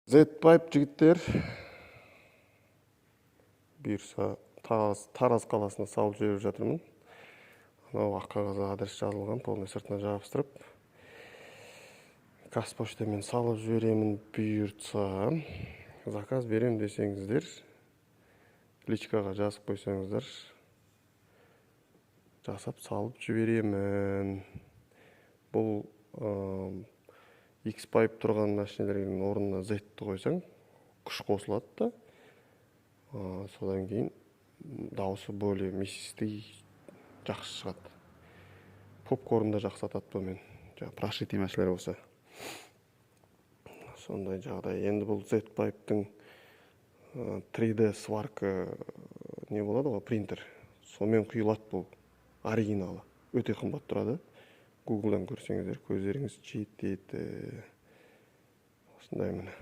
Z-Pipe жігіттер бұйырса Тараз қаласына салып жіберіп жатырмын. Анау ақ қағазға адрес жазылған, полный сыртына жабыстырып, Қазпоштамен салып жіберемін бұйыртса. Заказ берем десеңіздер, личкаға жазып қойсаңыздар, жасап салып жіберемін. Бұл X-Pipe тұрған машинелердің орнына Z-ті қойсаң, күш қосылады да. Содан кейін дауысы более мясистый, жақсы шығады. Попкорнда жақсы атады бұмен. Прошитый машинелер болса. Сондай жағдай. Енді бұл Z-Pipe'тың 3D сварка не болады ғой, принтер. Сонымен құйылады бұл оригиналы. Өте қымбат тұрады. Google'дан көрсеңіздер, көздеріңіз жетеді. Осындай міне.